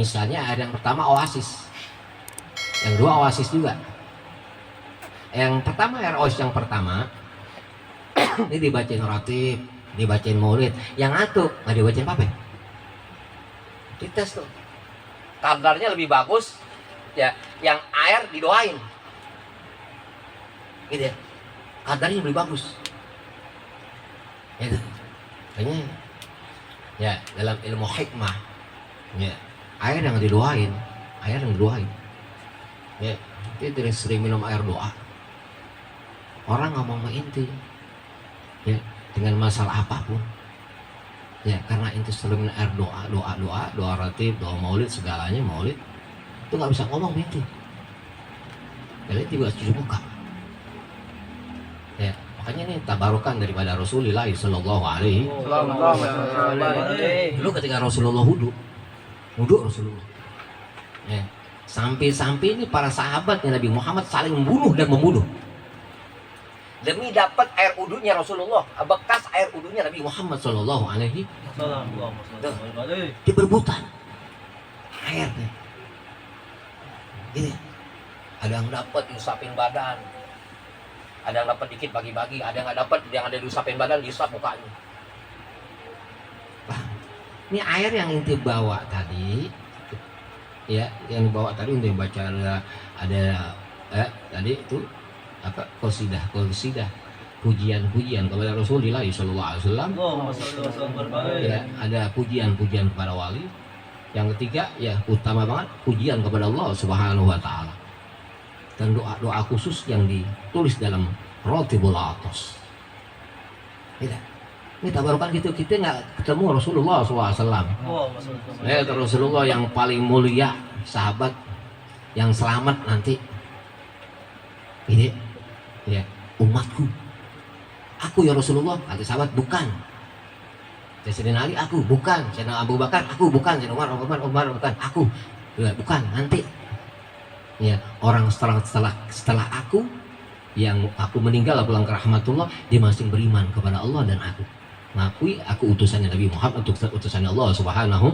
misalnya air yang pertama oasis, yang kedua oasis juga. Yang pertama air oasis yang pertama ini dibacain ratib, dibacain maulid. Yang ngantuk nggak dibacain apa? Dites tuh, kadarnya lebih bagus ya yang air didoain gitu ya, kadarnya lebih bagus gitu. Kayaknya ya dalam ilmu hikmah ya air yang didoain ya itu sering minum air doa. Orang ngomong sama inti ya dengan masalah apapun ya, karena inti sering minum air doa ratib, doa maulid, segalanya maulid itu nggak bisa ngomong inti. Jadi juga cuci muka ya, makanya ini tabarukan daripada Rasulullah Sallallahu Alaihi Wasallam. Dulu ketika Rasulullah wudhu Rasulullah ya, sampai ini para sahabatnya Nabi Muhammad saling membunuh dan membunuh demi dapat air wudhunya Rasulullah, bekas air wudhunya Nabi Muhammad Sallallahu Alaihi Wasallam. Diberebutan airnya gitu. Ada yang dapat diusapin badan, ada yang dapat dikit bagi-bagi, ada yang nggak dapat, yang ada diusapin badan diusap mukanya. Nah, ini air yang inti bawa tadi ya, yang dibawa tadi untuk baca ada tadi itu apa, qasidah pujian kepada Rasulullah Sallallahu Alaihi Wasallam ya, ada pujian kepada wali. Yang ketiga ya utama banget pujian kepada Allah Subhanahu Wa Taala, dan doa khusus yang ditulis dalam Ratibul Atas. Ini tabarukan gitu, kita nggak ketemu Rasulullah SAW. Ya, Rasulullah yang paling mulia, sahabat yang selamat nanti. Ini ya umatku, aku ya Rasulullah. Kata sahabat, bukan. Sayyidina Ali, aku bukan. Sayyidina Abu Bakar, aku bukan. Sayyidina Umar bukan. Aku ya, bukan. Nanti ya orang setelah aku, yang aku meninggal pulang ke rahmatullah, dia masih beriman kepada Allah dan aku ngakui aku utusannya Nabi Muhammad, untuk utusannya Allah Subhanahu.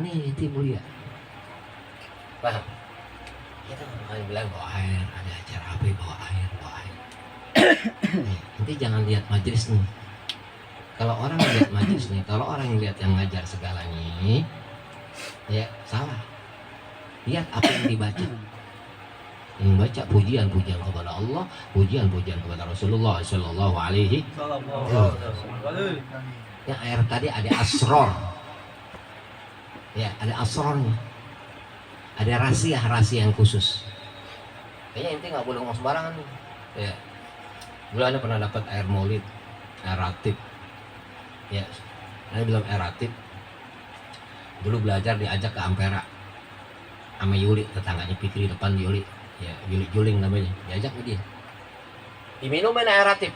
Ini inti mulia. Paham? Kita orang bilang bawa air, ada acara apa bawa air. Nanti jangan lihat majelis nih. Kalau orang lihat majelis nih, kalau orang lihat yang ngajar segalanya, ya salah. Lihat apa yang dibaca. Yang baca pujian kepada Allah, pujian kepada Rasulullah Sallallahu Alaihi Wasallam. Ya air tadi ada asror, ya ada asrornya, ada rahasia yang khusus. Kayaknya inti nggak boleh ngomong sembarangan. Ya, dulu Anda pernah dapat air maulid, air ratib. Ya, Anda bilang air ratib. Dulu belajar diajak ke Ampera sama Yuli, tetangganya Fikri depan Yuli. Ya, Juling namanya, diajak ke dia. Diminumin air ratib.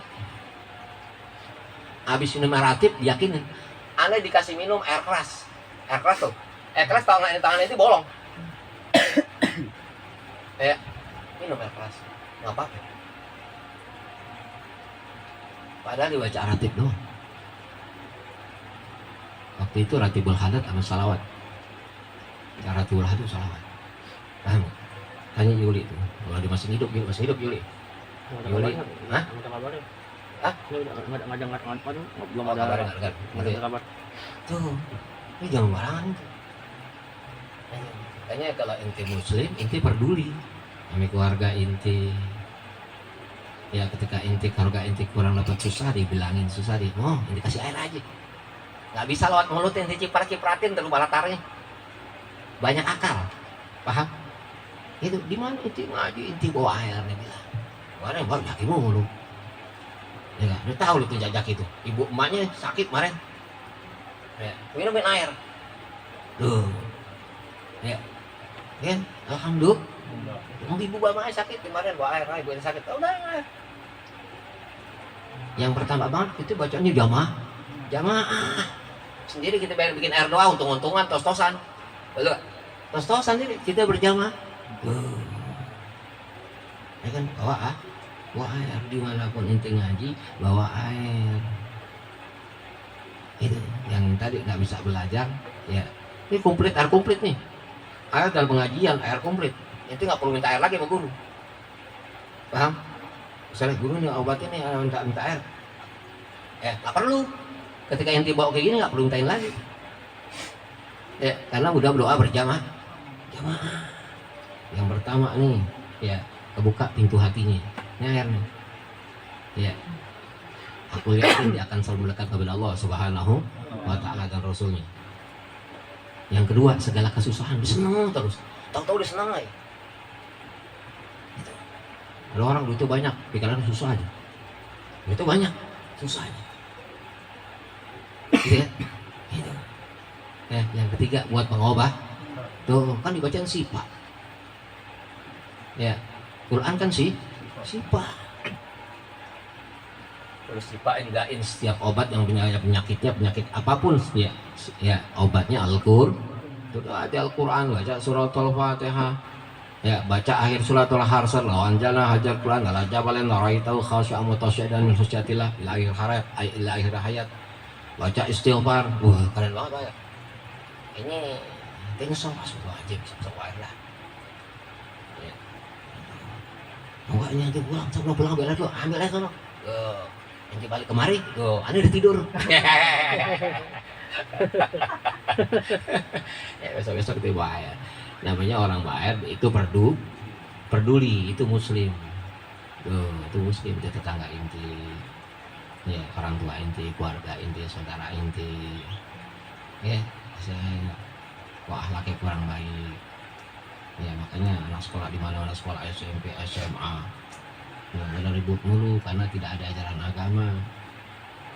Habis minum air ratib, yakinin. Anda dikasih minum air keras. Air keras tuh. Air keras tangan itu bolong. Ya, minum air keras. Nggak apa-apa. Padahal dibaca ratib doang. Waktu itu ratibul hadat sama salawat. Ya, ratibul hadat salawat. Paham? Tanya Yuli itu, kalau dia masih hidup Yuli. Yuli, hah? Hah? Belum ada kabar. Tuh, ini jangan barangan itu. Makanya kalau inti muslim, inti peduli sama keluarga inti. Ya ketika keluarga inti kurang dapat susah, dibilangin susah, inti kasih air aja. Nggak bisa lewat mulut inti cipratin terus balatarnya. Banyak akal, paham? Itu di mana inti ngaji, inti bawa air, dia bilang. Kemarin baru jaki mulu. Ya kan, dia tahu itu jajak itu. Ibu emaknya sakit kemarin. Ya, minumin air. Tuh. Ya. Kan, alhamdulillah. Mau ibu bapaknya sakit kemarin bawa air, ibu yang sakit. Udah air. Yang pertama banget itu bacanya jamaah. Sendiri kita bikin air doa untung-untungan, tos-tosan. Betul? Tos-tosan sendiri kita berjamaah. Ya kan, bawa air dimanapun inti ngaji, bawa air. Itu yang tadi nggak bisa belajar, ya ini air komplit nih. Air dalam pengajian, air komplit. Ente nggak perlu minta air lagi sama guru. Paham? Misalnya guru nih obatnya nih minta air. Nggak perlu. Ketika ente bawa kayak gini nggak perlu mintain lagi. Ya, karena udah berdoa berjamaah. Yang pertama nih, ya kebuka pintu hatinya. Ini air nih. Ya. Aku yakin dia akan selalu mendekat kepada Allah Subhanahu wa Ta'ala dan Rasulnya. Yang kedua, segala kesusahan disenang terus. Tahu-tahu dia senang aja. Ada orang duitnya banyak, pikirannya susah aja. Duitnya banyak, susah aja. Gitu ya. Gitu. Yang ketiga buat pengobat. Tuh kan dibacaan sipa. Ya, Quran kan sipa. Terus dipaindahin setiap obat yang punya penyakit apapun ya obatnya Al-Qur'an. Ada Al-Qur'an, baca suratul Fatihah. Ya, baca akhir suratul Harsar lawan jana hajar Quran la jabalan ra'aitahu khashi'an mutasyadan min khasyatillah ila akhir hayat. Baca istighfar. Wah, keren banget ya. Ini tinggal wajib sesuai lah. Ya. Enggaknya dia pulang beres lo, ambil aja sono. Nanti balik kemari, aneh udah tidur. Ya besok itu bahaya. Namanya orang baik itu peduli, itu muslim. Itu muslim, itu tetangga inti. Ya, orang tua inti, keluarga inti, saudara inti. Ya, saya akhlaknya kurang baik. Ya, makanya anak sekolah di mana anak sekolah SMP, SMA. Ya, udah ribut mulu karena tidak ada ajaran agama.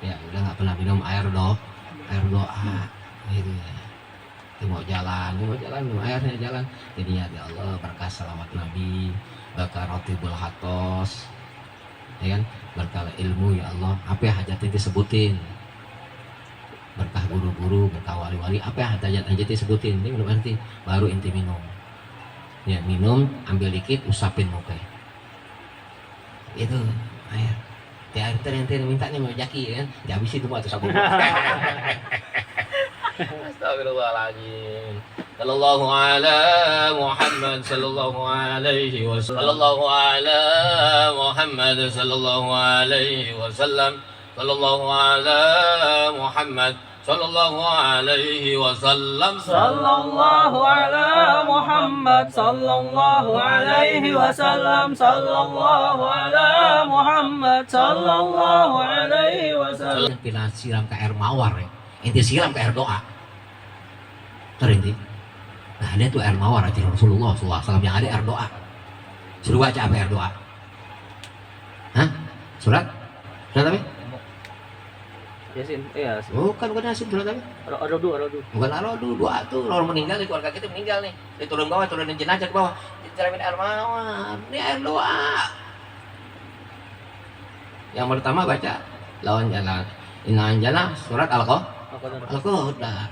Ya udah nggak pernah minum air doa gitu ya. Dia mau jalan minum airnya jalan. Jadi ya Allah berkah salawat Nabi, berkah rotibul hatos, ya kan, berkah ilmu ya Allah. Apa yang hajatnya disebutin, berkah guru-guru, berkah wali-wali, apa yang hajatnya disebutin. Ini minum nanti baru inti minum. Ya minum, ambil dikit, usapin muka. Itu air. Ya ente minta nih mau jaki kan, dihabisin tuh atau sabun. Astagfirullahaladzim. Sallallahu ala Muhammad sallallahu alaihi wasallam. Sallallahu ala Muhammad sallallahu alaihi wasallam. Sallallahu ala Muhammad sallallahu alaihi wasallam. Sallallahu ala Muhammad sallallahu alaihi wasallam. Sallallahu ala Muhammad sallallahu alaihi wasallam. Kita siram ke air mawar ya. Inti siram ke air doa. Terinti. Nah ada tuh air mawar aja Rasulullah SAW yang ada air doa. Suruh baca apa air doa? Hah? Surat apa? Yasin, iya. Bukan Yasin, surat apa? Ar-Ra'd. Bukan Ar-Ra'd, doa tuh orang meninggal, keluarga kita meninggal nih. Dia turun bawah, turunin jenazah ke bawah. Diceramin air mawar. Ini air doa. Yang pertama baca lawan jalan. Inna anjana surat Al-Qadar.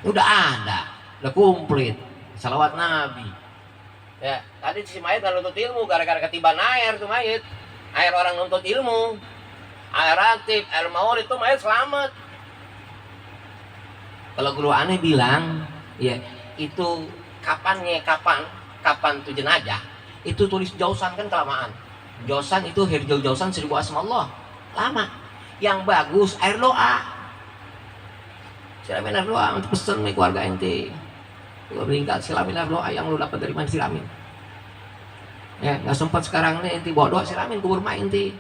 Udah ada, udah komplit. Salawat Nabi. Ya, tadi si mayat kan nuntut ilmu gara-gara ketiban air tuh mayat. Air orang nuntut ilmu. Air aktif, air mawar itu mayat selamat. Kalau guru aneh bilang, ya itu kapan tuh jenazah, itu tulis jausan kan kelamaan. Jausan itu hirjul jausan 1000 asmaullah, lama. Yang bagus air doa. Silamin air doa untuk pesen nih keluarga ente. Kalau meninggal silamin air doa yang lu dapat dari mana silamin. Ya nggak sempat sekarang nih ente bawa doa silamin kubur mak ente.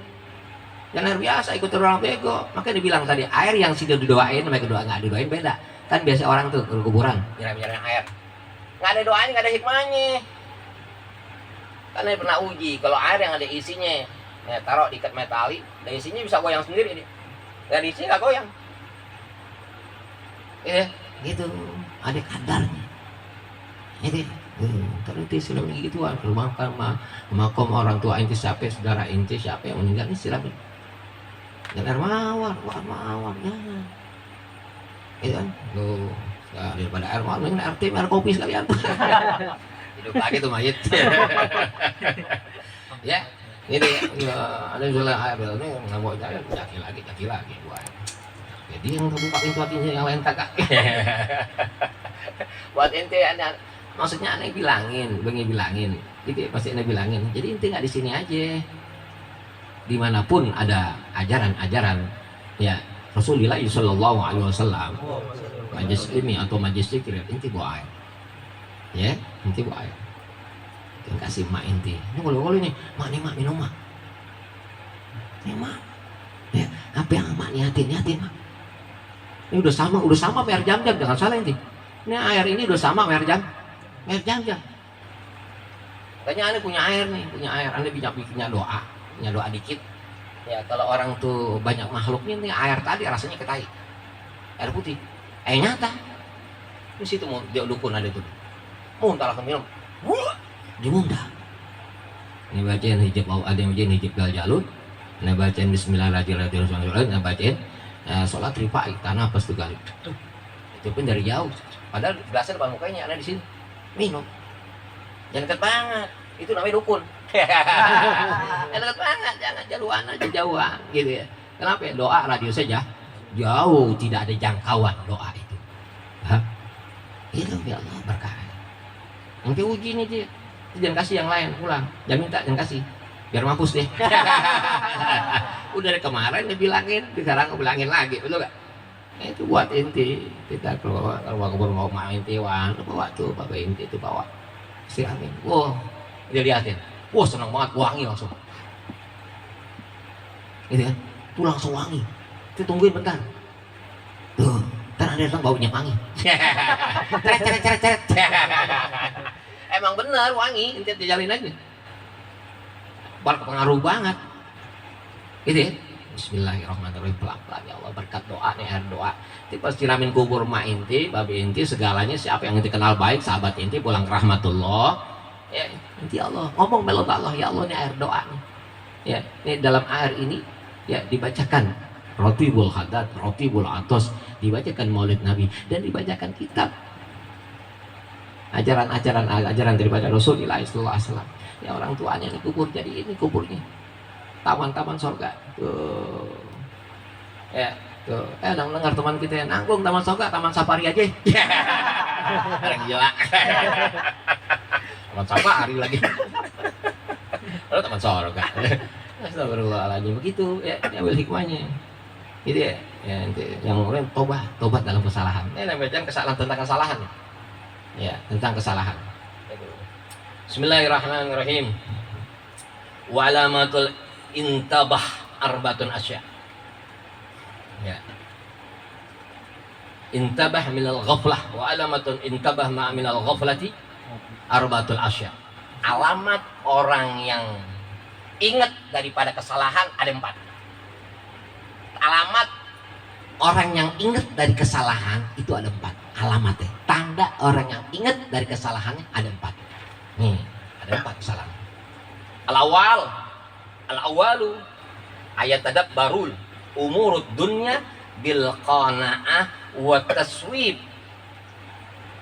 Jangan air biasa ikut orang bego. Makanya dibilang tadi air yang sudah didoain sama doa nggak didoain beda. Kan biasa orang tuh ke kuburan nyiram air. Nggak ada doanya, nggak ada hikmahnya. Karena pernah uji kalau air yang ada isinya, ya taruh di ikat metalik, dan isinya bisa goyang sendiri. Nggak diisi nggak goyang. Ya gitu. Ada kadarnya. Jadi terus silamin gituan. Kalau makom orang tua inti siapa, saudara inti siapa yang meninggal ini silamin. Dan air mawar jangan. Itu kan, tuh daripada air mawar, dengan air teh, air kopi sekalian. Hidup lagi tuh mayat. Ya, ini ada misalnya air ini nggak mau jalan, kaki lagi buat. Jadi yang kebuka pintu hatinya yang lain kagak. Buat ente maksudnya aneh bilangin, gitu ya, pasti aneh bilangin. Jadi inti nggak di sini aja, dimanapun ada ajaran-ajaran ya Rasulullah Shallallahu Alaihi Wasallam, majlis ilmi atau majlis zikir, inti bawa air, ya, inti bawa air. Yang kasih mak inti, ini kalau ini mak nih mak minum mak, ini mak, ya apa yang mak niatin mak. Ini udah sama bayar jam-jam, jangan salah inti. Ini air ini udah sama bayar jam-jam. Katanya aneh punya air nih, aneh punya doa dikit. Ya kalau orang tuh banyak makhluknya nih, air tadi rasanya ketai, air putih, nyata. Di situ mau dia dukun ada tuh, muntah langsung minum, dimuntah. Ini bacain hijab, ada yang bacain hijab gal jalur, ini bacain Bismillahirrahmanirrahim, ini bacain sholat rifa'i tanah apa tuh kali. Itu pun dari jauh, padahal berasal depan mukanya ada di sini, minum. Jangan deket banget, itu namanya dukun. Jangan deket banget, jangan jauhan gitu ya. Kenapa ya? Doa radius saja jauh, tidak ada jangkauan doa itu. Hah? Itu ya Allah berkah. Nanti uji nih dia, jangan kasih yang lain, pulang. Jangan minta, jangan kasih, biar mampus deh. Udah dari kemarin dibilangin, sekarang bilangin lagi, betul gak? Itu buat inti, kita keluar mau main tiwan, bawa tuh bapak inti itu bawa. Siramin, wow, dia liatin, wow senang banget, wangi langsung, gitu kan, tuh langsung wangi, itu tungguin bentar, tuh, ntar ada datang baunya wangi, ceret, emang bener wangi, inti dijalin aja, berpengaruh banget, gitu ya. Bismillahirrahmanirrahim, pelan-pelan ya Allah, berkat doa nih, air doa. Itu pas siramin kubur mak inti, babi inti, segalanya siapa yang inti kenal baik, sahabat inti pulang ke rahmatullah. Ya, inti Allah ngomong melot Allah, ya Allah ini air doa nih. Ya, ini dalam air ini ya dibacakan Rotibul Haddad, Rotibul Atos, dibacakan Maulid Nabi dan dibacakan kitab. Ajaran daripada Rasulullah SAW. Ya orang tuanya ini kubur, jadi ini kuburnya. Taman-taman surga tuh ya tuh dengar teman kita yang nanggung taman surga, taman safari aja. Orang gila. Taman safari lagi. Lalu taman surga. Astagfirullahaladzim, begitu ya, ambil hikmahnya gitu ya, yang orang tobat dalam kesalahan. Ini bacaan kesalahan tentang kesalahan ya, tentang kesalahan. Bismillahirrahmanirrahim. Wa alamatul intabah arbatun asya. Ya. Intabah minal ghaflah wa alamatun intabah ma minal ghaflati arbatul asya. Alamat orang yang ingat daripada kesalahan ada 4. Alamat orang yang ingat dari kesalahan itu ada 4 alamatnya. Tanda orang yang ingat dari kesalahannya ada 4. Nih, ada 4 kesalahan. Al-awalu ayat tadabbarul umurud dunya bil qanaah wa taswib.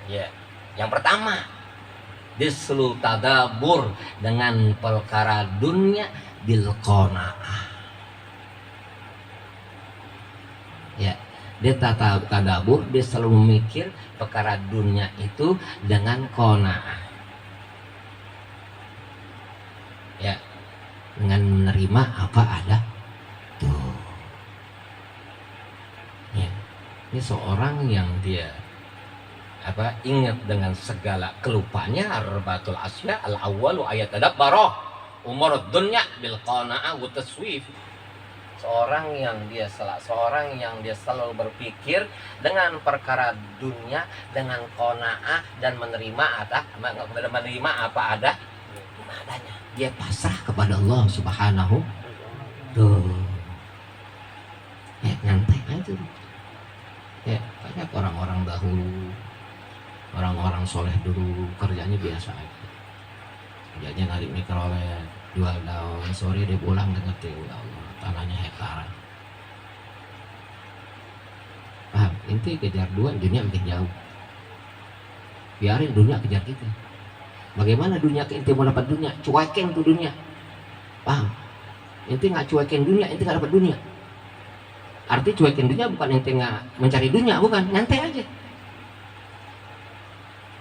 Ya, yang pertama dislu tadabbur dengan perkara dunia bil qanaah. Ya, dia tadabbur, dia selalu memikir perkara dunia itu dengan qanaah. Ya, dengan menerima apa ada tuh ya. Ini seorang yang dia ingat dengan segala kelupanya. Arbatul asya al awwalu ayat tadabbara umurud dunya bil qanaah wa taswif. Seorang yang dia selalu berpikir dengan perkara dunia dengan qanaah dan menerima apa ada adanya. Dia pasrah kepada Allah Subhanahu tuh ya, nyantai aja ya. Banyak orang-orang dahulu, orang-orang soleh dulu kerjanya biasa aja, kerjanya narik mikrolet, jual daun, sore dia pulang dengan ya Allah, tanahnya hektaran. Paham? Inti kejar dunia makin jauh, biarin dunia kejar kita. Bagaimana dunia inti mau dapat dunia? Cuekin tuh dunia. Paham? Inti nggak cuekin dunia, inti nggak dapat dunia. Arti cuekin dunia bukan inti nggak mencari dunia, bukan, nyantai aja.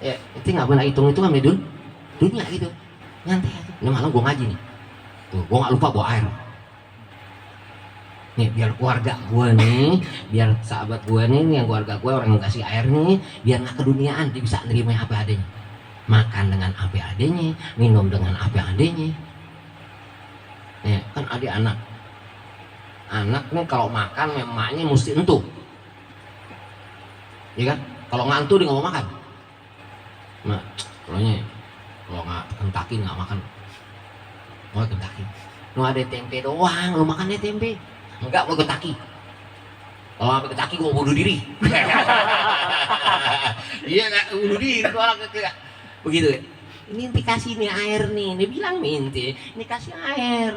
Ya, itu nggak pernah hitung-hitungan nih dunia gitu. Nyantai aja. Ini malam gue ngaji nih. Tuh, gue nggak lupa bawa air. Nih, biar keluarga gue nih, biar sahabat gue nih, yang keluarga gue orang yang kasih air nih, biar nggak keduniaan, dia bisa nerima apa adanya. Makan dengan apa adanya, minum dengan apa adanya. Ya, kan ada anak nih kalau makan emaknya mesti entuh, ya kan? Kalau nggak entuh dia nggak mau makan. Nah, kalau nggak Kentucky nggak makan. Mau Kentucky, lu ada tempe doang, lu makannya tempe. Enggak mau Kentucky. Kalau sampai Kentucky gue bunuh diri. Iya nggak bunuh diri tuh orang kecil. Begitu ya. Ini inti kasih nih air nih, ini bilang nih inti, ini kasih air.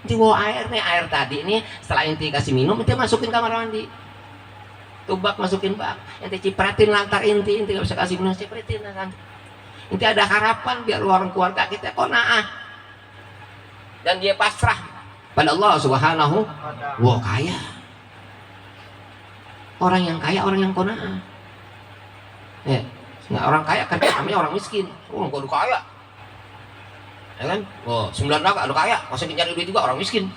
Inti bawa air nih, air tadi nih, setelah inti kasih minum, inti masukin kamar mandi. Tubak masukin bak, inti cipratin lantar inti nggak bisa kasih minum, cipratin kan. Inti ada harapan biar orang keluarga kita qanaah dan dia pasrah pada Allah Subhanahu wa kaya. Orang yang kaya, orang yang qanaah. Ya, nggak orang kaya kan namanya orang miskin. Oh, enggak ada kaya. Ya kan? Oh, 9 naga ada kaya, masa cari duit juga orang miskin.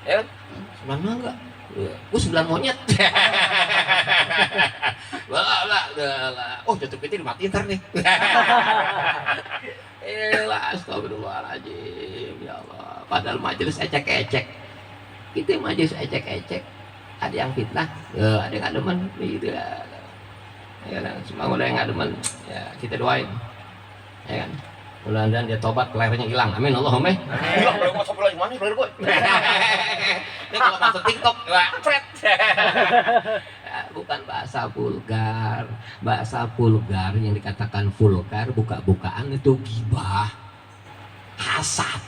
Ya kan? 9 naga. Gue 9 monyet. Oh, jatuh PT dimatiin ntar nih. Astagfirullahaladzim, ya Allah. Padahal majelis ecek-ecek. Kita majelis ecek-ecek. Ada yang fitnah, ada yang nggak demen, gitu ya. Ya kan, semua ada yang nggak demen, ya kita doain. Ya kan, mudah-mudahan dia tobat, lehernya hilang. Amin, Allahumma. Hilang, boleh masuk lagi mana, leher gue. Ini kalau masuk TikTok, cret. Bukan bahasa vulgar. Bahasa vulgar yang dikatakan vulgar, buka-bukaan itu ghibah, hasad,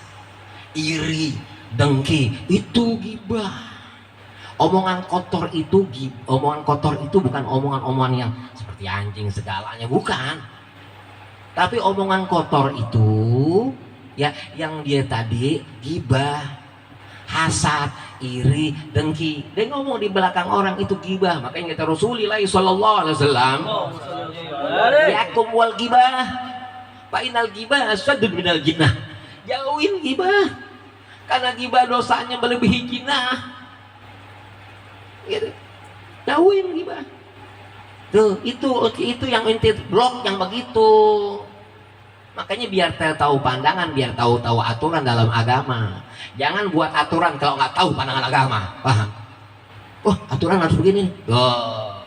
iri, dengki, itu ghibah. Omongan kotor itu bukan omongan-omongan yang seperti anjing segalanya, bukan. Tapi omongan kotor itu ya yang dia tadi ghibah, hasad, iri, dengki. Dia ngomong di belakang orang itu ghibah. Makanya kata Rasulullah sallallahu alaihi wasallam, yakum wal ghibah, fa inal ghibah asyaddu minal jinnah. Jauhin ghibah, karena ghibah dosanya melebihi jinnah. Gitu. Jauhin ghibah. Tuh, itu yang inti blok yang begitu. Makanya biar tahu pandangan, biar tahu aturan dalam agama. Jangan buat aturan kalau nggak tahu pandangan agama. Paham? Oh, aturan harus begini. Oh.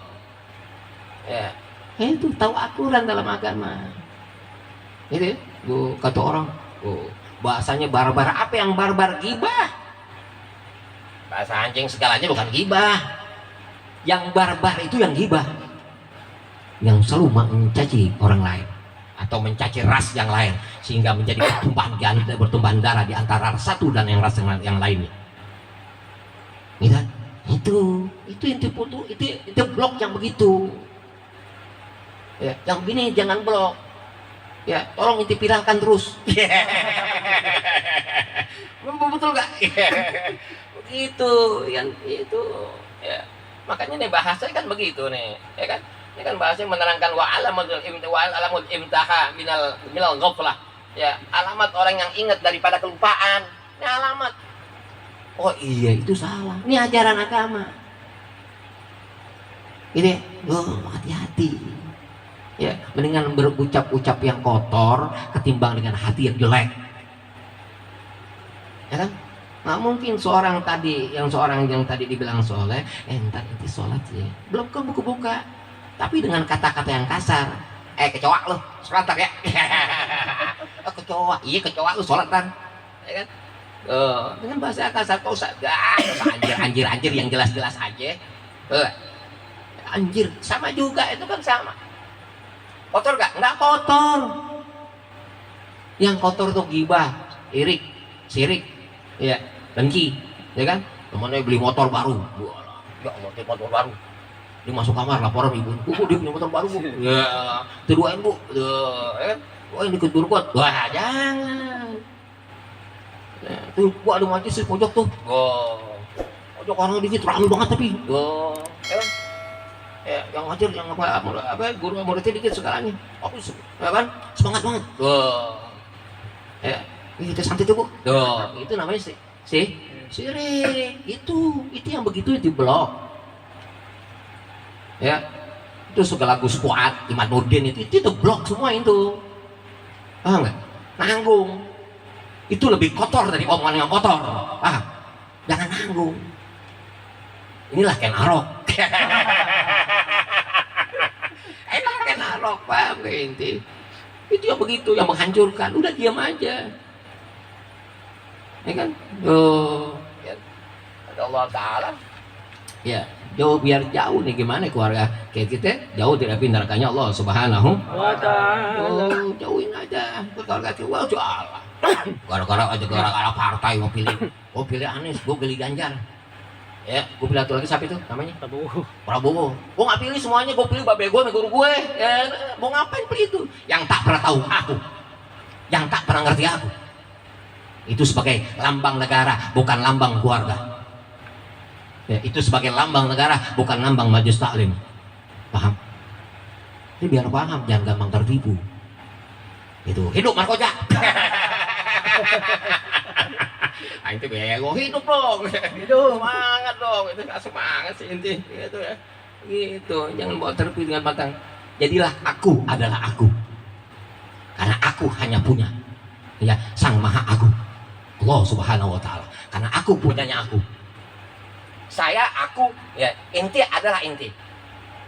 Ya. Itu tahu aturan dalam agama. Itu kata orang, bahasanya barbar. Apa yang barbar? Ghibah. Bahasa anjing segalanya bukan ghibah. Yang barbar itu yang ghibah, yang selalu mencaci orang lain atau mencaci ras yang lain sehingga menjadi bertumpahan darah di antara ras satu dan yang ras yang lainnya. Itu blok yang begitu. Ya, yang begini jangan blok. Ya, tolong inti viralkan terus. Betul nggak? Begitu, yang itu. Ya. Makanya nih bahasa kan begitu nih, ya kan? Ini kan bahasa yang menerangkan wa alamul imtaha minal ghaflah. Ya, alamat orang yang ingat daripada kelupaan. Ini alamat. Oh iya, itu salah. Ini ajaran agama. Ini, hati-hati. Ya, mendingan berucap-ucap yang kotor ketimbang dengan hati yang jelek. Ya kan? Nggak mungkin seorang yang tadi dibilang soleh, ntar itu sholat ya, belum ke buka-buka, tapi dengan kata-kata yang kasar, kecoa lo, sholat tar ya, kecoa, iya kecoa lo sholat tar, ya kan? Dengan bahasa kasar kau usah, anjir yang jelas-jelas aja, anjir, sama juga itu kan sama, kotor gak? Nggak kotor, yang kotor tuh ghibah, irik, sirik, ya. Dengki, ya kan? Temannya beli motor baru, ya Allah, dia motor baru. Dia masuk kamar laporan ibu, dia punya motor baru bu. Ya, terduain bu, ya kan? Doain ikut berbuat, wah jangan. Nah, tuh, gua ada majlis di pojok tuh. Pojok orang dikit ramai banget tapi, ya kan? yang ngajar yang apa guru muridnya dikit segalanya. Ya kan? Semangat banget. Kita santai tuh, Bu. Itu namanya sirik. Itu yang begitu diblok. Ya. Itu segala Gus Fuad, Imad Nurdin itu blok semua itu. Paham enggak? Nanggung. Itu lebih kotor dari omongan yang kotor. Jangan nanggung. Inilah Ken Arok. Inilah Ken Arok, paham gak inti? Itu yang begitu, yang menghancurkan. Udah diam aja. Ya kan? Ya. Ada Allah Ta'ala. Ya, biar jauh nih gimana keluarga kayak kita jauh tidak pindarkannya Allah Subhanahu wa Ta'ala. Jauhin aja keluarga kita. Gara-gara partai mau pilih Anies, gue pilih Ganjar. Ya, gue pilih satu lagi siapa itu namanya? Prabowo. Gue nggak pilih semuanya, gue pilih babe gue, guru gue. Ya, mau ngapain pilih itu? Yang tak pernah tahu aku, yang tak pernah ngerti aku. Itu sebagai lambang negara, bukan lambang keluarga. Ya, itu sebagai lambang negara, bukan lambang majelis taklim. Paham? Ini biar paham, jangan gampang tertipu. Itu hidup Markoja. Itu bego hidup dong. Hidup semangat dong. Itu nggak semangat sih inti. Gitu ya. Gitu. Jangan bawa tertipu dengan matang. Jadilah aku adalah aku. Karena aku hanya punya ya Sang Maha Agung, Allah Subhanahu wa Ta'ala. Karena aku punyanya aku. Saya, aku, ya inti adalah inti.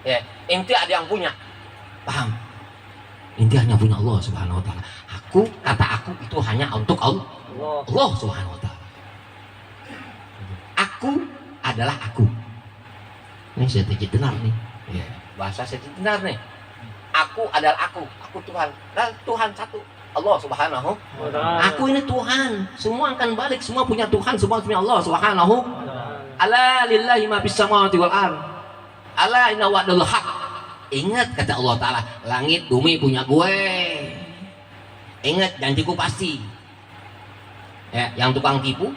Ya, inti ada yang punya. Paham? Inti hanya punya Allah Subhanahu wa Ta'ala. Aku, kata aku itu hanya untuk Allah Subhanahu wa Ta'ala. Aku adalah aku. Ini saya benar nih. Ya, bahasa saya benar nih. Aku adalah aku Tuhan. Dan Tuhan satu, Allah Subhanahu wa Ta'ala. Aku ini Tuhan. Semua akan balik, semua punya Tuhan, semua punya Allah Subhanahu wa Ta'ala. Ala lillahi ma fis samawati wal ard. Ala inna wa'dal haq. Ingat kata Allah Ta'ala, langit bumi punya gue. Ingat janjiku pasti. Ya, yang tukang tipu,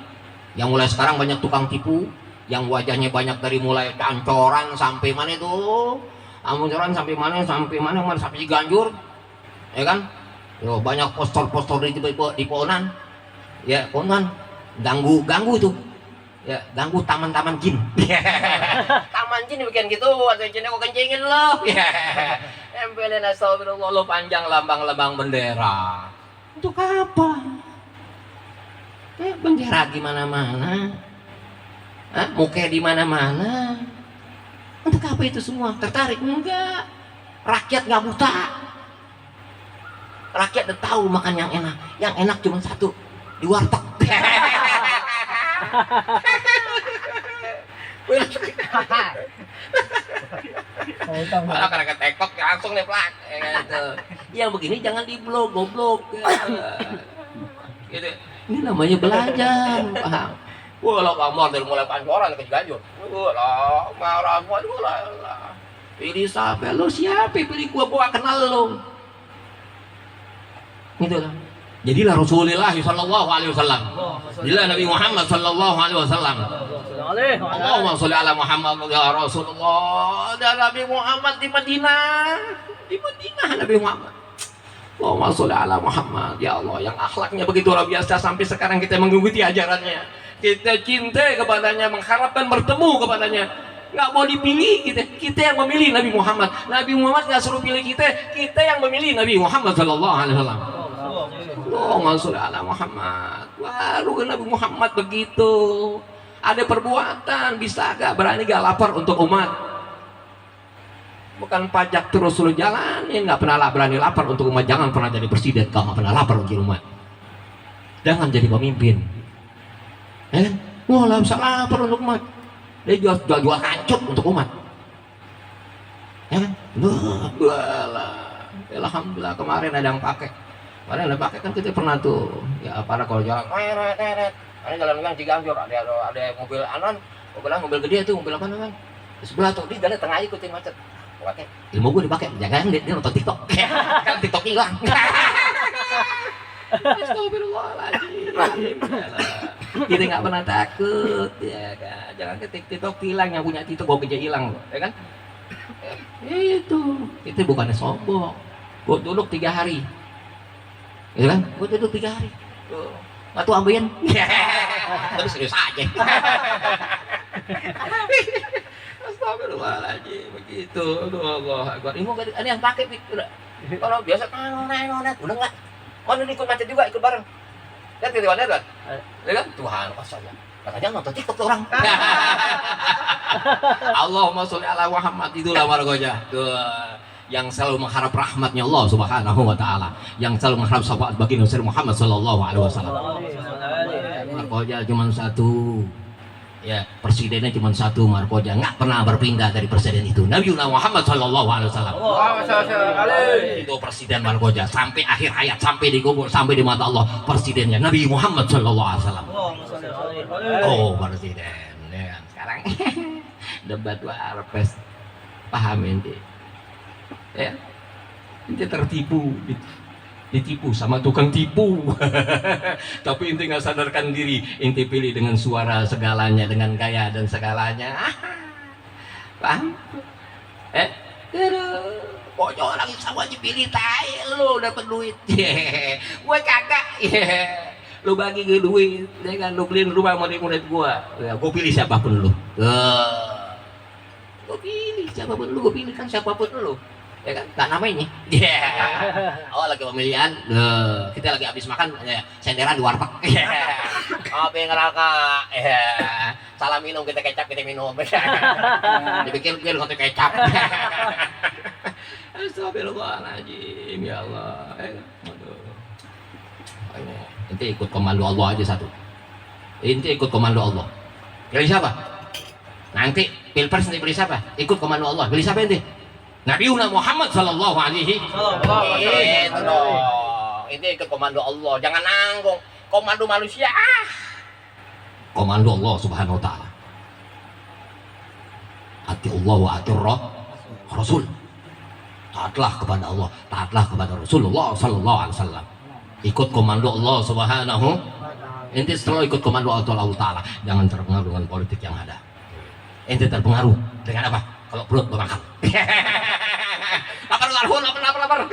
yang mulai sekarang banyak tukang tipu, yang wajahnya banyak dari mulai cancoran sampai mana itu, cancoran sampai mana sampai Ganjur, ya kan? Yo, banyak poster-poster di pohonan, ya pohonan ganggu itu. Ya, ganggu taman-taman jin. Taman jin bikin gitu, ada jinnya kok kencingin lo. Empelin astagfirullah lo panjang lambang-lambang bendera. Untuk apa? Bendera di mana-mana. Muka di mana-mana. Untuk apa itu semua? Tertarik? Enggak. Rakyat nggak buta. Rakyat udah tahu makan yang enak. Yang enak cuma satu, di warteg. Kalau karena ketekok langsung nih plak gitu. Yang begini jangan di blok, goblok. Gitu. Ini namanya belajar, paham? Wah, kamu dari mulai pancoran ke Ganjur. Wah, marah lah. Pilih siapa? Lo siapa? Pilih gua kenal lo. Gitu lah. Jadilah Rasulullah sallallahu alaihi wasallam. Jadilah Nabi Muhammad sallallahu alaihi wasallam. Allahumma sholli ala Muhammad ya Rasulullah. Dan Nabi Muhammad di Madinah. Di Madinah Nabi Muhammad. Allahumma sholli ala Muhammad ya Allah, yang akhlaknya begitu luar biasa sampai sekarang kita mengikuti ajarannya. Kita cinta kepadanya, mengharapkan bertemu kepadanya. Nggak mau dipilih kita yang memilih Nabi Muhammad. Nabi Muhammad nggak suruh pilih kita yang memilih Nabi Muhammad sallallahu alaihi wasallam. Allahumma sholli ala Muhammad. Baru Nabi Muhammad begitu. Ada perbuatan, bisa gak berani gak lapar untuk umat. Bukan pajak terus suruh jalan, nggak pernah berani lapar untuk umat. Jangan pernah jadi presiden kalau nggak pernah lapar untuk umat. Jangan jadi pemimpin. Wah, nggak bisa lapar untuk umat. Dia jual kancut untuk umat. Ya kan? Alhamdulillah kemarin ada yang pakai. Kemarin ada pakai kan kita pernah tuh. Ya para kalau jalan, ada jalan Ciganjur, ada mobil mobil gede tuh, mobil apa namanya? Di sebelah tuh, dia jalan tengah ikutin macet. Pakai ilmu gue dipakai, jangan dia nonton TikTok. Kan TikTok hilang. Astagfirullahaladzim. Kita nggak pernah takut, ya kan? Jangan ke TikTok hilang, yang punya TikTok bawa kerja hilang, ya kan? Itu bukannya sombong. Gue duduk 3 hari, gitu kan? Gue duduk 3 hari. Batu ambilin. Terus serius aja. Astagfirullahaladzim, begitu. Aduh Allah Akbar. Ini yang pakai udah. Kalau biasa udah enggak. Mana ikut macet juga, ikut bareng. Lihat gitu, lihat kan? Lihat kan? Tuhan, masalah. Katanya nonton TikTok tuh orang. Allahumma sholli ala Muhammad, itulah margonya. Tuh, yang selalu mengharap rahmatnya Allah Subhanahu wa taala, yang selalu mengharap syafaat baginda Muhammad sallallahu alaihi wasallam. Margoja cuma satu. Ya, presidennya cuma satu, Margoja nggak pernah berpindah dari presiden itu. Nabi Muhammad sallallahu alaihi wasallam. Itu presiden Margoja sampai akhir hayat, sampai di kubur, sampai di mata Allah, presidennya Nabi Muhammad sallallahu alaihi wasallam. Oh, presiden. Ya, sekarang debat Warpes, paham ente? Ya, ente tertipu, ditipu sama tukang tipu. Tapi ente nggak sadarkan diri, ente pilih dengan suara segalanya, dengan gaya dan segalanya. Paham? Pokoknya orang sama aja pilih tai, lu dapet duit. Gue kagak. Lu bagi gue duit, ya kan? Lu beliin rumah sama murid gua. Ya, gue pilih siapapun lu. Gue pilih siapapun lu, gue pilih kan siapapun lu. Ya kan? Gak namanya. Oh, lagi pemilihan. Kita lagi habis makan, senderan di warteg. Api neraka. Salah minum, kita kecap, kita minum. Dipikir-pikir ngotot kecap. Astagfirullahaladzim, ya Allah. Ente ikut komando Allah aja satu. Ente ikut komando Allah. Pilih siapa? Nanti pilpres nanti pilih siapa? Ikut komando Allah. Pilih siapa ente? Nabi Muhammad sallallahu alaihi wasallam. Itu dong. Ente ikut komando Allah. Jangan nanggung komando manusia. Komando Allah Subhanahu wa taala. Ati Allah wa ati Rasul. Taatlah kepada Allah, taatlah kepada Rasulullah sallallahu alaihi wasallam. Ikut komando Allah Subhanahu. Ente selalu ikut komando Allah Taala. Jangan terpengaruh dengan politik yang ada. Ente terpengaruh dengan apa? Kalau perut lo makan. lapar.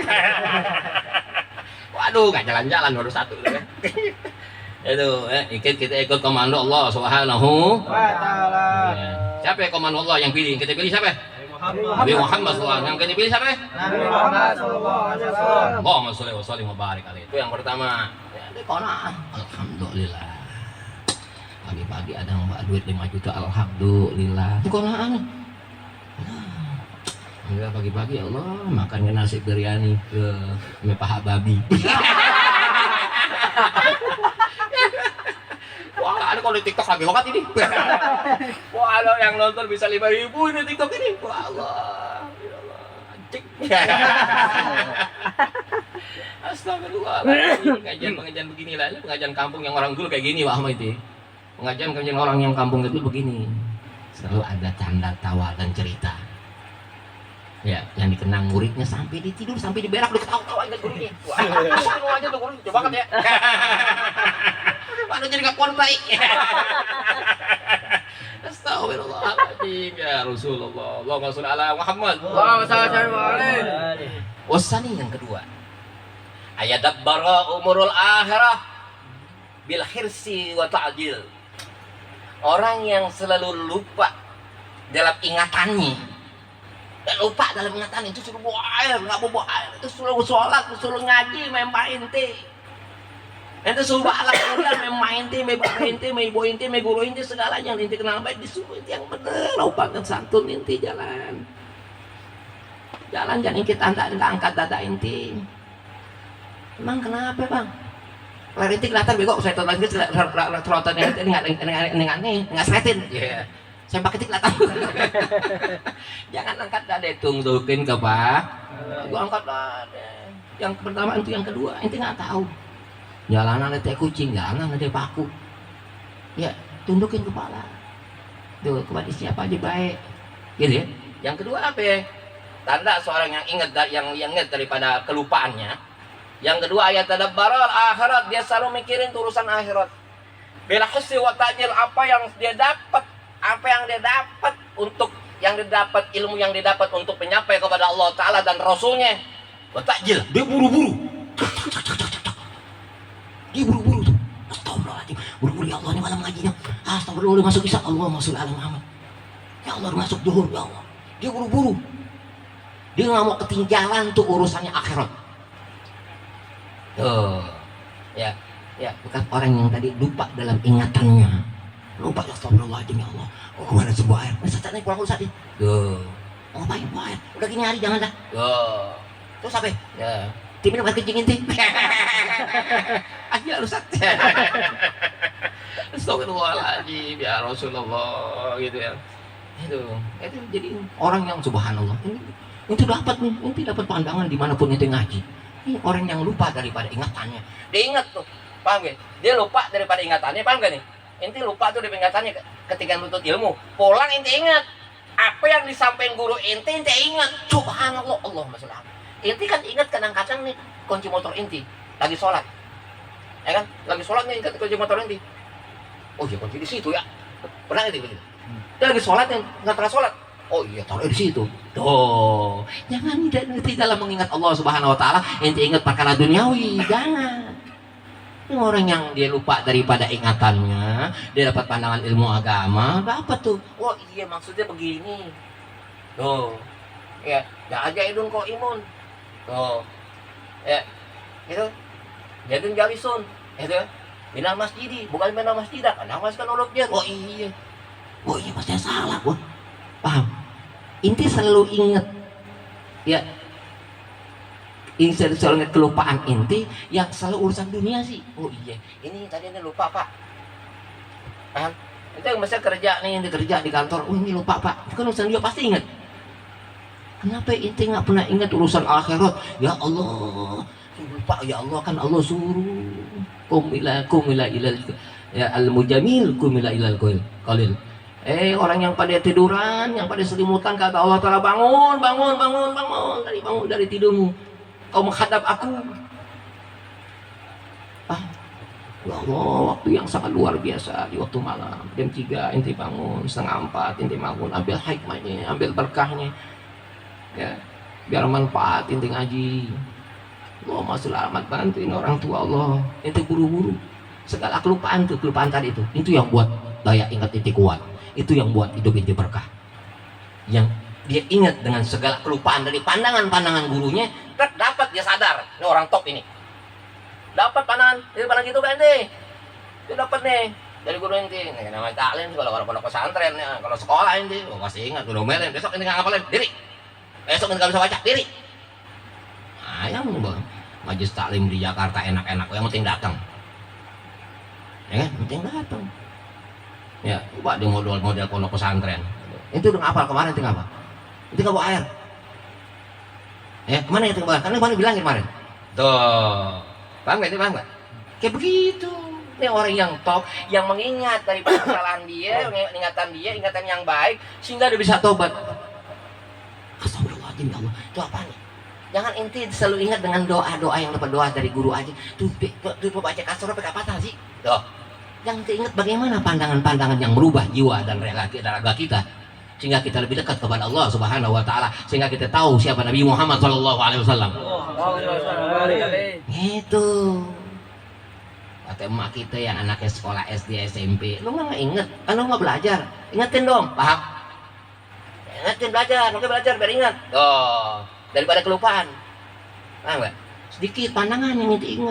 Waduh, gak jalan-jalan baru satu. Itu, kita ikut komando Allah Subhanahu wa taala. Siapa komando Allah yang pilih? Kita pilih siapa? Nabi Muhammad SAW. Yang kita pilih siapa? Nabi Muhammad SAW. Allahumma sholli wa sallim wa barik alaihi. Itu yang pertama. Ya, alhamdulillah. Pagi-pagi ada yang bawa duit 5 juta, alhamdulillah. Itu konaan. Enggak, pagi-pagi Allah makan nasi biryani ke paha babi. Wah, ada kalau di TikTok lagi banget ini. Wah, ada yang nonton bisa 5.000 ini TikTok ini. Wah, Allah. Ya Allah. Anjing. Astagfirullahaladzim. Pengajian beginilah. Pengajian kampung yang orang dulu kayak gini, Pak Ahmad itu. Pengajian orang yang kampung itu begini. Selalu ada canda, tawa, dan cerita. Ya, yang dikenang muridnya sampai di tidur, sampai di berak, udah ketawa-tawa ingat gurunya. Wah, aja tuh gurunya, coba banget ya. Waduh, jadi gak kontai. Astagfirullahaladzim, ya Rasulullah. Allahumma sholli ala Muhammad. Allahumma sholli alaihi. Wasani yang kedua. Ayadabbara umurul akhirah bil hirsi wa ta'jil. Orang yang selalu lupa dalam ingatannya. Dan lupa dalam ingatan itu suruh buang air, nggak mau buang air. Itu suruh sholat, suruh ngaji, main inti. Itu suruh balak, main inti, main bapak inti, main ibu inti, main guru inti, segalanya yang inti kenal baik disuruh inti yang benar. Lupakan santun inti jalan. Jalan jangan kita angkat dada inti. Emang kenapa bang? Lari inti kelihatan bego, saya tahu lagi terotan inti nggak seletin. Saya pakai kelihatan. Jangan angkat dada, tunjukin ke Pak. Gua angkat dada. Yang pertama itu, yang kedua, ente nggak tahu. Jalanan ada kucing, jalanan ada paku. Ya, tundukin kepala. Tuh, kepada siapa aja baik. Gitu ya. Yang kedua apa ya? Tanda seorang yang ingat daripada kelupaannya. Yang kedua ayat tadabbaral akhirat, dia selalu mikirin urusan akhirat. Bila hissi wa ta'jil, apa yang dia dapat untuk yang didapat, ilmu yang didapat untuk menyapai kepada Allah Ta'ala dan Rasulnya, bertakjil, dia buru-buru. Dia buru-buru tuh. Astagfirullahaladzim, buru-buru ya Allah, ini malam ngajinya. Astagfirullah, masuk isya, Allah masuk ala Muhammad. Ya Allah, masuk zuhur, ya Allah. Dia buru-buru. Dia nggak mau ketinggalan tuh urusannya akhirat. Tuh, ya, bukan orang yang tadi lupa dalam ingatannya. Lupa, ya astagfirullahaladzim, ya Allah. Oh, kemana sebuah air? Ustaz, naik pulang Ustaz. Tuh, mau ngapain buah air? Udah gini hari, jangan dah. Tuh, terus apa? Ya, timin buat kencing inti. Akhirnya Ustaz. Astagfirullahaladzim, ya Rasulullah, gitu ya. Itu jadi orang yang subhanallah. Itu dapat nih, inti dapat pandangan dimanapun itu ngaji. Ini orang yang lupa daripada ingatannya. Dia ingat tuh, paham gak? Dia lupa daripada ingatannya, paham gak nih? Inti lupa tuh daripada ingatannya ketika nuntut ilmu. Pulang inti ingat apa yang disampaikan guru inti ingat. Subhanallah, Allahumma sholli alaihi. Inti kan ingat kadang-kadang nih kunci motor inti lagi sholat, ya kan? Lagi sholat nih ingat kunci motor inti. Oh iya, kunci di situ ya. Pernah itu begitu? Dia lagi sholat nih, nggak pernah sholat. Oh iya, taruh di situ. Tuh, jangan nanti dalam mengingat Allah Subhanahu Wa Taala, ente ingat perkara duniawi, jangan. Ini orang yang dia lupa daripada ingatannya, dia dapat pandangan ilmu agama, dapat tuh. Oh iya, maksudnya begini. Tuh, ya, dah aja idun kok imun. Tuh, ya, gitu. Jadun jalisun, itu. Minal masjidi, bukan minal masjidah, karena maskan urut dia. Oh iya, maksudnya salah, gua. Paham? Inti selalu ingat, ya. Ini selalu ingat kelupaan inti yang selalu urusan dunia sih. Oh iya, ini tadi ini lupa Pak. Paham? Itu yang masa kerja nih, yang kerja di kantor. Oh ini lupa Pak. Itu kan urusan dia pasti ingat. Kenapa inti nggak pernah ingat urusan akhirat? Ya Allah, lupa ya Allah, kan Allah suruh. Kumila ilal ya al-mujamil kumila ilal qalil. Orang yang pada tiduran, yang pada selimutan, kata Allah Ta'ala, bangun dari tidurmu, kau menghadap aku. Ya Allah, waktu yang sangat luar biasa di waktu malam, jam 3 inti bangun, setengah 4 inti bangun, ambil hikmahnya, ambil berkahnya, ya, biar manfaat inti ngaji. Allah selamat, bantuin orang tua Allah. Inti buru-buru, segala kelupaan tadi itu yang buat daya ingat inti kuat. Itu yang buat hidup inti berkah. Yang dia ingat dengan segala kelupaan dari pandangan gurunya, dapat dia sadar, ini orang top ini. Dapat pandangan gitu kan nih. Dia dapat nih dari guru inti. Nih namanya taklim kalau pondok pesantren ya, kalau sekolah inti, oh pasti ingat udah melem. Besok inti enggak ngapalin, diri. Besok inti enggak bisa baca, diri. Ayam bang, majelis taklim di Jakarta enak-enak, yang penting datang. Ya kan, penting datang. Ya, coba di model pondok pesantren. Itu udah ngapal kemarin, itu ngapa? Itu nggak bawa air. Ya, kemana itu kemarin? Karena kemarin bilangin kemarin. Tuh, paham nggak? Kayak begitu. Ini orang yang top, yang mengingat dari kesalahan dia, ingatan yang baik, sehingga dia bisa tobat. Astagfirullahaladzim, ya Allah. Itu apa nih? Jangan inti selalu ingat dengan doa-doa yang dapat doa dari guru aja. Tuh baca kasur pakai apa sih? Tuh. Yang ingat bagaimana pandangan-pandangan yang merubah jiwa dan raga kita, sehingga kita lebih dekat kepada Allah Subhanahu Wa Taala, sehingga kita tahu siapa Nabi Muhammad Sallallahu Alaihi Wasallam. Itu kata emak kita yang anaknya sekolah SD SMP, lu nggak inget, kan lu nggak belajar, ingetin dong, paham? Ingetin belajar biar ingat. Tuh, daripada kelupaan, paham nggak? Sedikit pandangan yang inget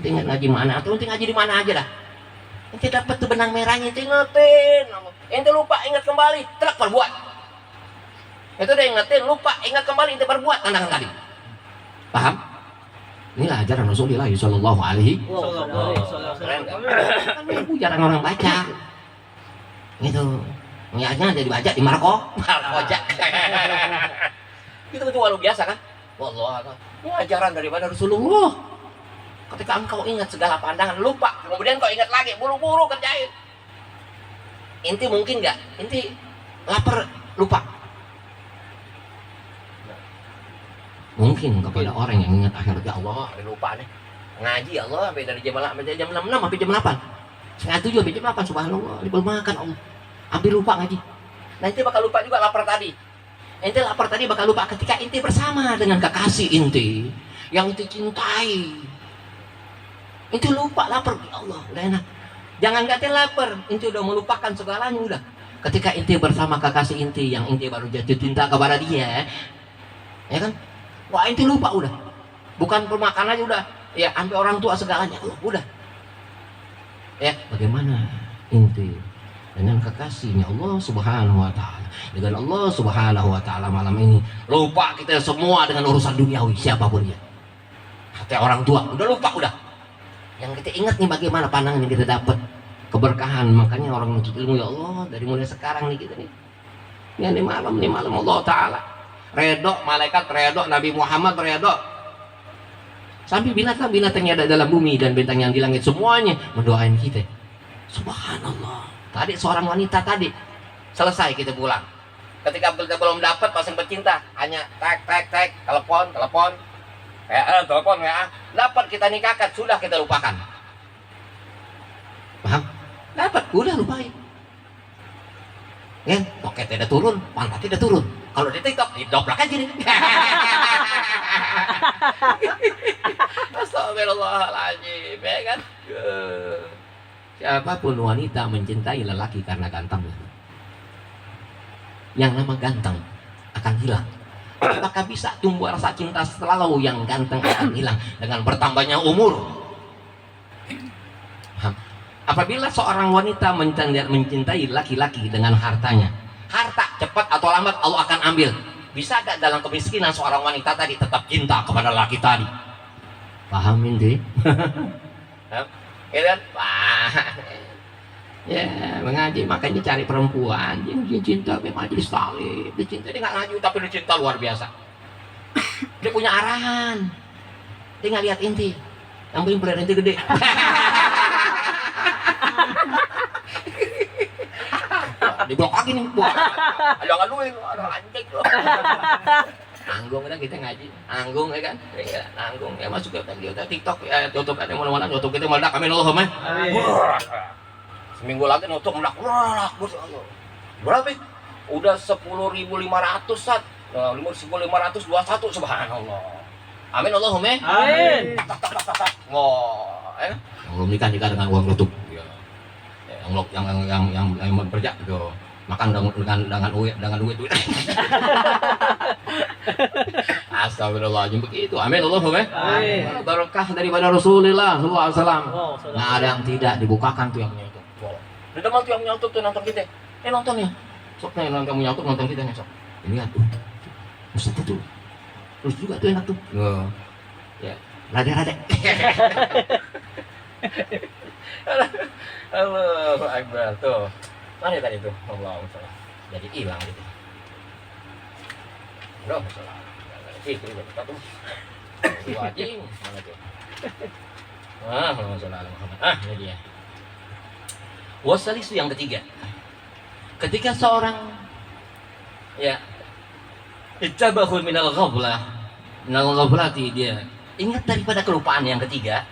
ngaji mana, atau ngaji di mana aja dah. Ente dapat tuh benang merahnya, ente ingetin. Ente lupa, ingat kembali, terus perbuat. Itu udah ingetin, lupa, ingat kembali, ente perbuat tantangan tadi. Paham? Inilah ajaran Rasulullah Sallallahu Alaihi Wasallam. Kan aku jarang orang baca. Gitu. Niatnya jadi baca di Maroko, Markojak. Itu luar biasa kan? Wallah, ini ajaran daripada Rasulullah. Ketika engkau ingat segala pandangan, lupa, kemudian kau ingat lagi, buru-buru kerjain. Inti mungkin nggak? Inti lapar, lupa. Mungkin kepada orang yang ingat akhirat, ya Allah, lupa nih. Ngaji ya Allah, sampai dari jam 6 sampai jam 8. Setengah 7 sampai jam 8, subhanallah, belum makan Allah. Ambil lupa ngaji. Nanti bakal lupa juga lapar tadi. Ente lapar tadi bakal lupa ketika ente bersama dengan kekasih ente yang ente cintai. Ente lupa lapar, ya Allah, udah enak. Jangan kata lapar, ente udah melupakan segalanya udah. Ketika ente bersama kekasih ente yang ente baru jatuh cinta kepada dia, ya kan? Wah, ente lupa udah. Bukan pemakan aja udah, ya sampai orang tua segalanya, udah. Ya, bagaimana ente dengan kekasihnya Allah Subhanahu wa taala, dengan Allah Subhanahu wa taala malam ini lupa kita semua dengan urusan duniawi siapapun dia. Hati orang tua udah lupa udah. Yang kita ingat nih bagaimana pandangan yang kita dapat keberkahan. Makanya orang menuntut ilmu, ya Allah, dari mulai sekarang nih kita nih. Ini malam Allah taala redho, malaikat redho, Nabi Muhammad redho. Sampai binatang-binatang yang ada dalam bumi dan bintang yang di langit semuanya mendoain kita. Subhanallah. Tadi seorang wanita tadi selesai kita pulang. Ketika kita belum dapat pasang pecinta, hanya tek telepon, telepon ya. Dapat kita nikahkan, sudah kita lupakan. Paham? Dapat, udah lupain. Kan, poket tidak turun, pantat tidak turun. Kalau di TikTok, didoplak aja nih. Astagfirullahaladzim, ya kan? Siapapun wanita mencintai lelaki karena gantengnya. Yang nama ganteng akan hilang. Apakah bisa tumbuh rasa cinta selalu yang ganteng akan hilang dengan bertambahnya umur? Apabila seorang wanita mencintai laki-laki dengan hartanya, harta cepat atau lambat Allah akan ambil. Bisa gak dalam kemiskinan seorang wanita tadi tetap cinta kepada laki tadi? Pahamin deh. Ya kan? Ya, mengaji makanya cari perempuan yang dia cinta majelis taklim. Dia cinta, dia nggak ngaji tapi dia cinta luar biasa. Dia punya arahan. Dia nggak lihat inti. Yang penting beler inti gede. Diblok lagi nih buat. Jangan duit, ada anjing loh. Nanggung kan kita ngaji, nanggung ya kan, ya, nanggung ya masuk ke TikTok ya, YouTube ada mana-mana, YouTube kita meledak, amin Allahumma. Seminggu lagi nutup meledak, wah, berapa? Udah 10.500 saat, 10.521 subhanallah. Amin Allahumma. Amin. Wah, belum nikah dengan uang YouTube. Yang bekerja gitu. Makan dengan duit. Astagfirullahaladzim, begitu. Amin Allahumma. Amin. Berkah daripada Rasulullah SAW. Nggak ada yang tidak dibukakan tuh yang punya YouTube. Di depan tuh yang punya YouTube tuh nonton kita. Nonton ya. Sok nih nonton punya YouTube nonton kita nih sok. Lihat tuh. Ustaz tuh. Terus juga tuh enak tuh. Ya. Rada-rada. Allahu Akbar tuh. Mana tadi tuh? Allahu Akbar. Jadi hilang gitu. Bro, masalah. Fikri kita tuh. Wajib mana tuh? Masalah Muhammad. Ini dia. Wasalisu yang ketiga. Ketika seorang ya ittabahu minal ghaflah. Minal ghaflati dia ingat daripada kelupaan yang ketiga.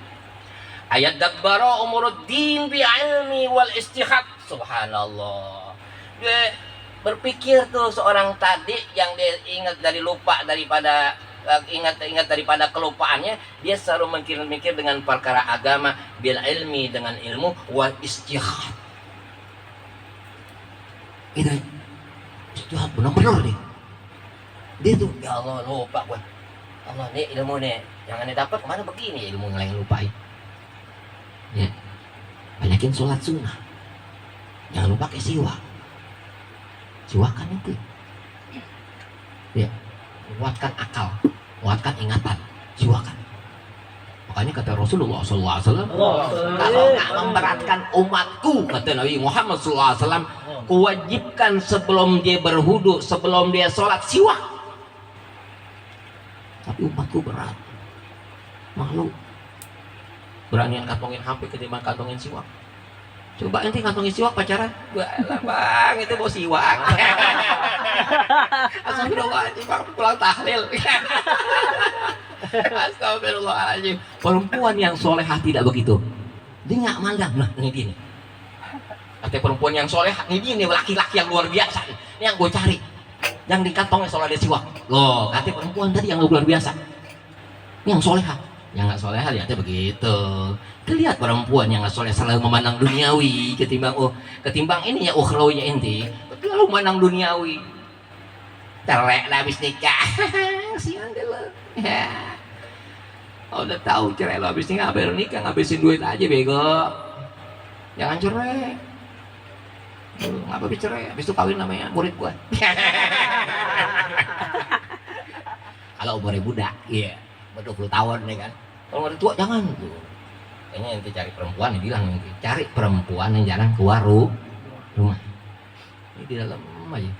Ayat dabbara umuruddin bi ilmi wal istihad. Subhanallah. Dia berpikir tuh seorang tadi yang dia ingat dari lupa daripada ingat daripada kelupaannya, dia selalu mikir dengan perkara agama bil ilmi dengan ilmu wal istihad. Itu istihad benar-benar nih. Dia tuh ya Allah lupa gua. Allah nih ilmu nih yang aneh dapat kemana begini ilmu yang lain lupain. Ya, banyakin sholat sunnah. Jangan lupa pakai siwak. Siwakan itu. Ya, kuatkan akal, kuatkan ingatan. Siwakan. Makanya kata Rasulullah SAW, kalau nggak memberatkan umatku, kata Nabi Muhammad SAW, kuwajibkan sebelum dia berwudu, sebelum dia sholat siwak. Tapi umatku berat, malu. Beranian kantongin HP ketimbang kantongin siwak. Coba nanti kantongin siwak pacaran. Balah bang, itu mau siwak. Astagfirullahaladzim, pulang tahlil. Astagfirullahaladzim. Perempuan yang solehah tidak begitu. Dia nggak mandang. Nah ini dia nih. Kata perempuan yang solehah, ini dia nih laki-laki yang luar biasa. Ini yang gue cari. Yang di kantongnya soleh ada siwak. Loh, katanya perempuan tadi yang luar biasa. Ini yang soleha. Yang nggak soleha lihatnya begitu. Lihat perempuan yang nggak soleh selalu memandang duniawi ketimbang ini ya ukhrawinya inti. Lalu memandang duniawi. Cerai lah habis nikah. Siang deh lo. Ya. Oh, udah tahu cerai lo habis nikah, baru nikah ngabisin duit aja bego. Jangan cerai. Ngapa habis cerai? Habis itu kawin namanya murid gua. Kalau umurnya budak, iya. 20 tahun nih kan. Kalau umur tua jangan tuh. Kayaknya nanti cari perempuan yang bilang nanti cari perempuan yang jarang keluar rumah. Ini di dalam aja.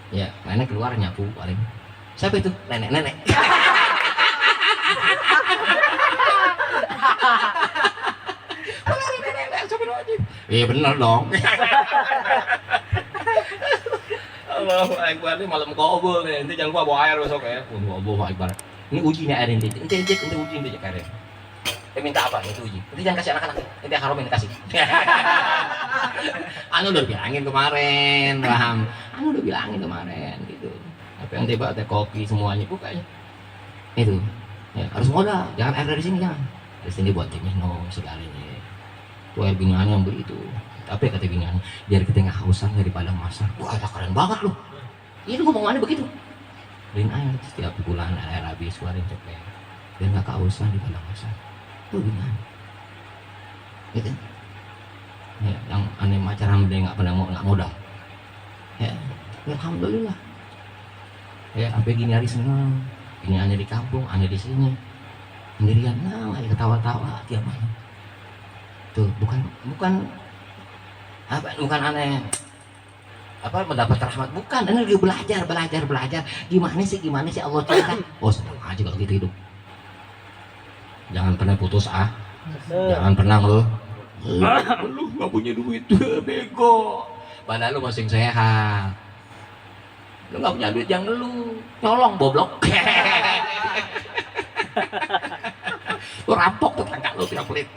Ya, nenek keluar nyapu paling. Siapa itu? Nenek. Iya bener dong. Allahu Akbar, ini malam kobol nih. Nanti jangan lupa bawa air besok ya. Allahu Akbar. Ini uji nih air ini. Nanti uji ini air. Minta apa? Itu uji. Nanti jangan kasih anak-anak. Nanti haram ini kasih. Anu udah bilangin kemarin, paham? Anu udah bilangin kemarin gitu. Apa yang tiba ada kopi semuanya bukanya. Itu. Ya, harus modal. Jangan air dari sini jangan. Dari sini buat minum segalanya. Itu air bingannya yang beli itu. Tapi kata bingannya, biar kita nggak hausan daripada masak. Wah, keren banget loh. Ini ngomongannya begitu. Beliin air setiap bulan air habis keluarin cepet. Biar nggak kehausan daripada masak. Itu bingan. Gitu. Ya, yang aneh macam dia nggak pernah nggak modal. Ya, alhamdulillah. Ya, sampai gini hari senang. Ini aneh di kampung, aneh di sini. Sendirian, nah, ketawa-tawa tiap malam. Tuh, bukan aneh apa mendapat rahmat, bukan, ini lagi belajar gimana sih Allah cerita. Oh, senang aja kalau gitu hidup. Jangan pernah putus jangan pernah lu nggak punya duit bego, padahal lu masih sehat. Lu nggak punya duit jangan lu nyolong boblok. Lu rampok tuh tangga lu tidak pelit.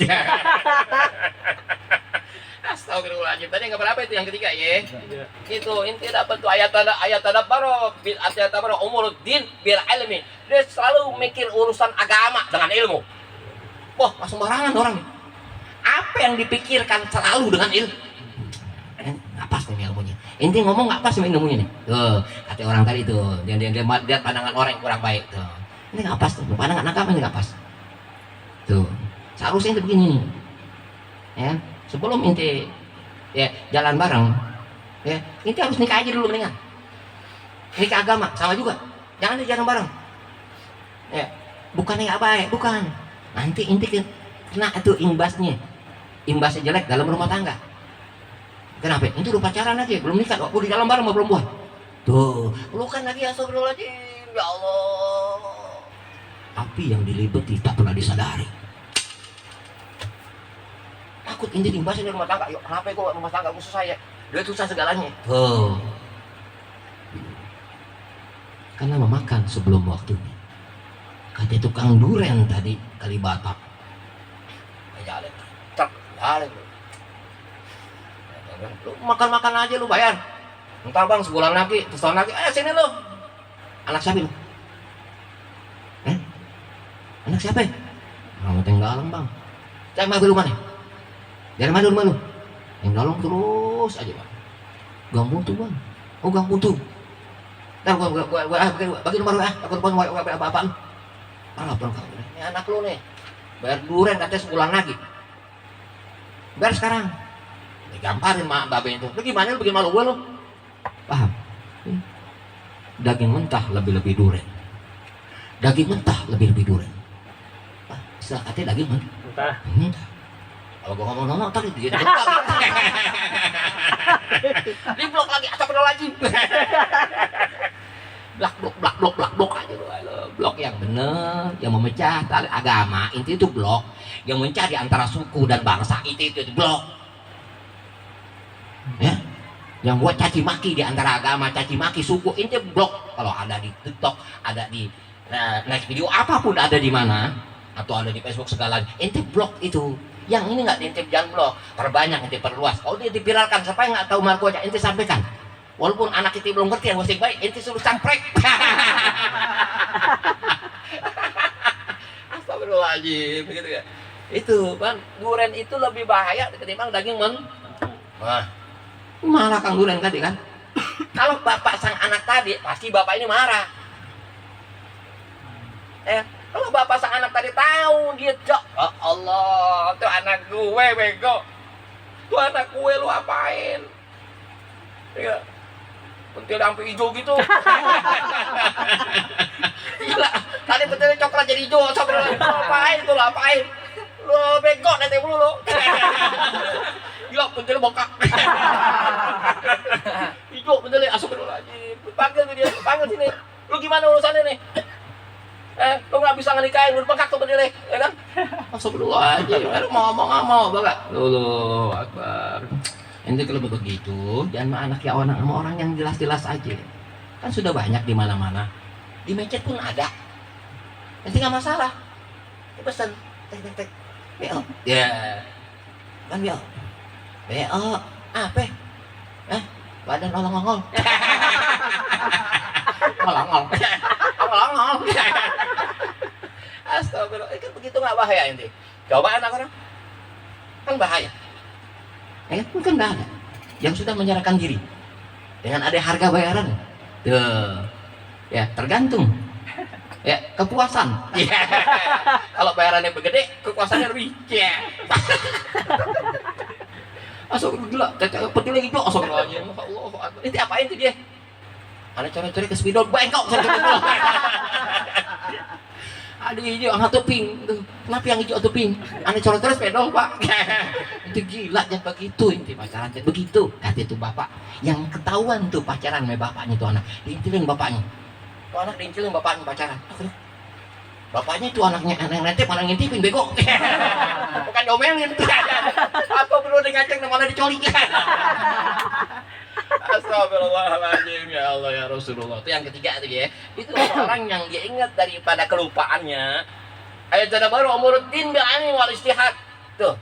Astagfirullahaladzim. Tadi nggak berapa itu yang ketiga ya? Itu inti dapat tuh ayat tadabbaro bil ayat tadabbaro umuruddin bil ilmi. Dia selalu mikir urusan agama dengan ilmu. Wah, langsung sembarangan orang. Apa yang dipikirkan selalu dengan ilmu? Nggak pas nih ilmunya. Inti ngomong nggak pas nih ilmunya nih. Tuh, kata orang tadi tuh, dia pandangan orang yang kurang baik tuh. Ini nggak pas tuh, pandangan agama ini nggak pas. Tuh, seharusnya itu begini nih. Ya. Sebelum inti ya jalan bareng, ya inti harus nikah aja dulu mendingan. Nikah agama sama juga, jangan jalan bareng. Ya, bukannya nggak baik, bukan. Nanti inti kena itu imbasnya jelek dalam rumah tangga. Kenapa? Itu udah pacaran lagi, belum nikah, waktu di dalam bareng belum buat. Tuh, pelukan lagi astagfirullahaladzim, ya Allah. Api yang dilibeti tak pernah disadari. Takut inti dimbasin di rumah tangga. Yuk, kenapa kok rumah tangga gue susah ya? Dia susah segalanya. Tuh. Karena memakan sebelum waktunya. Kata tukang duren tadi kali Batak. Jalan. Jalan. Lu makan aja lu bayar. Ntar bang sebulan lagi, terus tahun lagi. Sini lu. Anak siapa lu? Anak siapa? Orang tinggalan bang. Cek mobil rumah nih. Dari mana rumah lu? Yang dalam terus aja bang. Gang buntu bang. Oh gang buntu. Ntar gua bagi nomor aku telepon apaan? Apaan kamu? Ini anak lu nih. Bayar duren katanya sebulan lagi. Bayar sekarang. Digamparin mak babe itu. Lu gimana lu bikin malu gua lu? Paham? Daging mentah lebih duren. Daging mentah lebih duren. Istilah katanya daging mentah. Kalau gua ngomong tadi dia di blok lagi astagfirullahaladzim. blok aja lu. Blok yang bener, yang memecah tali agama, inti itu blok yang memecah di antara suku dan bangsa, itu blok. Ya. Yang buat caci maki di antara agama, caci maki suku, inti blok. Kalau ada di TikTok, ada di next video apapun, ada di mana atau ada di Facebook segala, inti blok itu. Yang ini nggak diintip jangan blok, perbanyak inti perluas. Kalau dia dipiralkan, siapa yang nggak tahu markonya inti sampaikan. Walaupun anak kita belum ngerti yang baik, ente suruh camprek. Astagfirullahaladzim, begitu ya. Itu kan duren itu lebih bahaya ketimbang daging Wah, malah Kang duren tadi kan. Kalau bapak sang anak tadi, pasti bapak ini marah. Kalau bapak sang anak tadi tahu dia oh Allah, tuh anak gue bego. Tuh anak gue lu apain? Ya. Pentil sampai hijau gitu. Gila, tadi pentilnya coklat jadi hijau. Apain tuh, apain? Lu bego nanti mulu lu. Gila, pentilnya bokak. Hijau pentilnya, astagfirullahaladzim. Panggil tuh dia, panggil sini. Lu gimana urusannya nih? Lu nggak bisa ngelikain, lu bengkak tuh pentilnya, ya kan? Astagfirullahaladzim. Lu mau bangga. Lu akbar. Ente kalau begitu, jangan anak ya orang sama orang yang jelas-jelas aja. Kan sudah banyak di mana-mana. Di mecet pun ada. Ente nggak masalah. Pesan, tek. BO. Ya. Kan BO. BO. Apa? Badan olong-olong. Olong-olong. Astagfirullah. Kan begitu nggak bahaya ente. Coba anak orang. Kan bahaya. Kan dah ada yang sudah menyerahkan diri dengan ada harga bayaran. Tuh, ya tergantung. Ya kepuasan. Ya. Kalau bayarannya begede, kepuasannya lebih. Ya. Astagfirullah, peti lagi tuh. Astagfirullah. Ini apain tuh dia? Ada cari-cari ke spidol, bengkok. Aduh hijau, atau pink. Kenapa yang hijau atau pink? Aneh coret-coret spedol, Pak. Itu gila, jangan begitu. Inti pacaran, begitu. Kata itu bapak. Yang ketahuan tuh pacaran sama bapaknya tuh anak. Diincilin bapaknya. Tuh anak diincilin bapaknya pacaran. Bapaknya itu anaknya, anak nanti malah ngintipin, bego. Bukan diomelin. Apa perlu ngaceng, malah dicolik. Astagfirullahaladzim, ya Allah ya Rasulullah. Itu yang ketiga tuh ya. Itu orang yang dia ingat daripada kelupaannya. Ayat tadabbur umuruddin bi'ani wal istihad. Tuh.